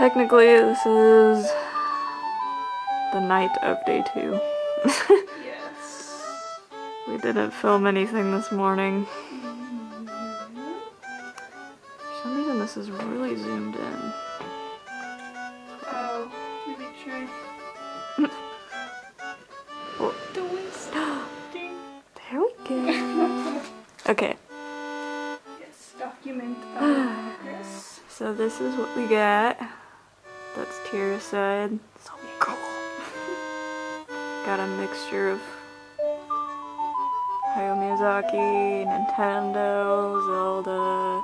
technically this is the night of day 2. Yes. We didn't film anything this morning. For some reason this is really zoomed in. Oh, let me try. Oh. There we go. Okay. Yes, document progress. So this is what we got. That's Tira's side. So cool. Got a mixture of Hayao Miyazaki, Nintendo, Zelda.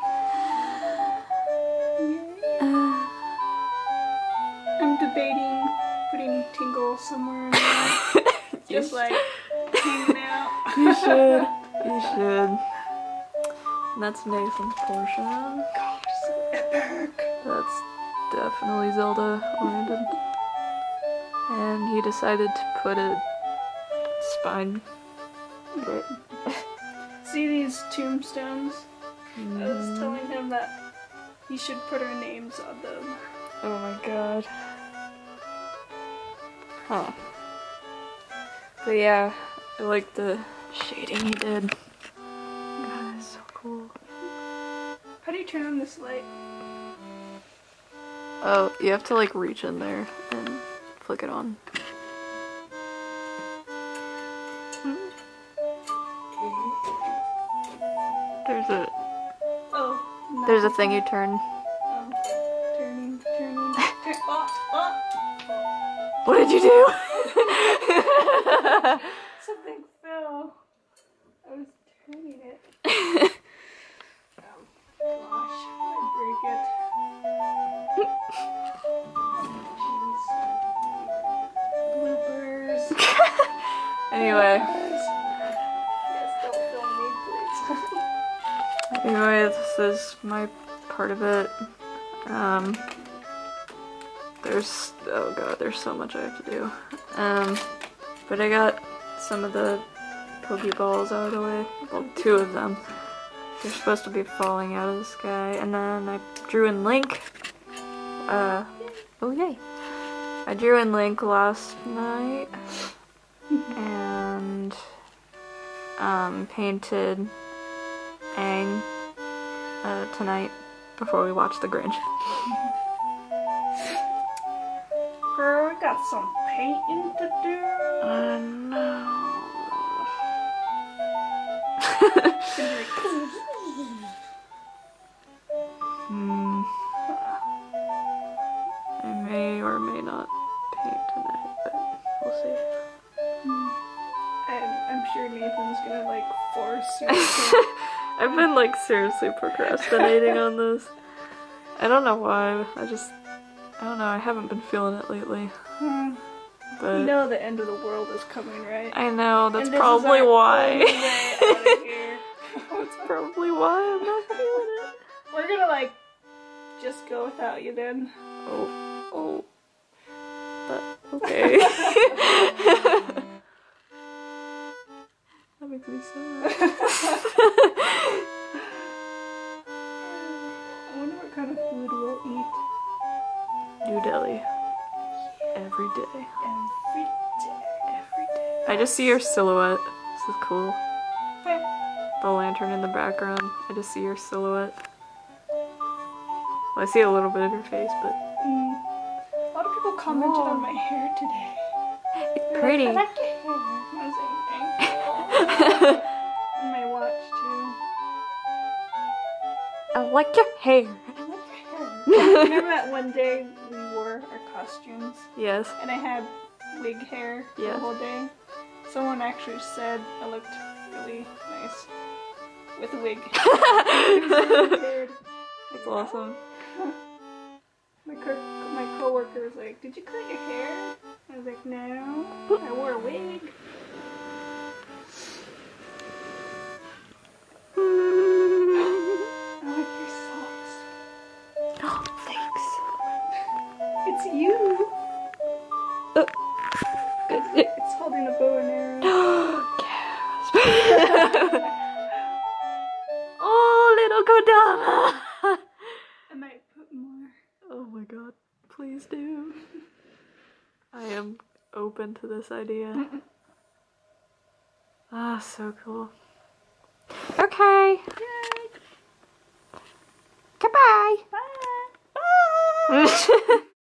I'm debating putting Tingle somewhere in there. Just like hanging out. You should. You should. And that's Nathan's portion. Gosh, so epic. That's definitely Zelda oriented. And he decided to put a spine. But See these tombstones? I was telling him that he should put our names on them. oh my god. Huh. But yeah, I like the shading he did. God, it's so cool. How do you turn on this light? Oh, you have to like reach in there and flick it on. There's a thing you turn. Turning. Oh. What did you do? Something fell. I was turning it. Gosh, I break it. Jeez. Bloopers. Anyway. Yes, don't film me, please. Anyway, this is my part of it. Oh god, there's so much I have to do. But I got some of the Pokeballs out of the way. Well, 2 of them. They're supposed to be falling out of the sky. And then I drew in Link. Oh yay. I drew in Link last night. And painted Aang tonight before we watch The Grinch. Girl, we got some painting to do. I know. I may or may not paint tonight, but we'll see. I'm sure Nathan's gonna like force you to. I've been like seriously procrastinating on this. I don't know why. I don't know. I haven't been feeling it lately. But You know the end of the world is coming, right? I know. That's And this probably is our why. only way out of here. That's probably why I'm not feeling it. We're gonna like just go without you then. Oh. But okay. That makes me sad. I wonder what kind of food we'll eat. New Delhi. Every day. Every day. I just see your silhouette. This is cool. Hey. The lantern in the background. I just see your silhouette. Well, I see a little bit of your face, but... A lot of people commented on my hair today. It's They're pretty. Like, I like your hair. I was saying thank you. And my watch too. I like your hair. I like your hair. Remember that one day we wore our costumes Yes. and I had wig hair the Yeah. whole day? Someone actually said I looked really nice with a wig. It was really weird. That's awesome. My coworker was like, "Did you cut your hair?" I was like, "No, I wore a wig." I like your socks. Oh, thanks. It's you. It's holding a bow and arrow. Gasp. Oh, little Kodama. I might put more. Oh my god. Please do. I am open to this idea. Ah, so cool. Okay. Yay. Goodbye. Bye. Bye.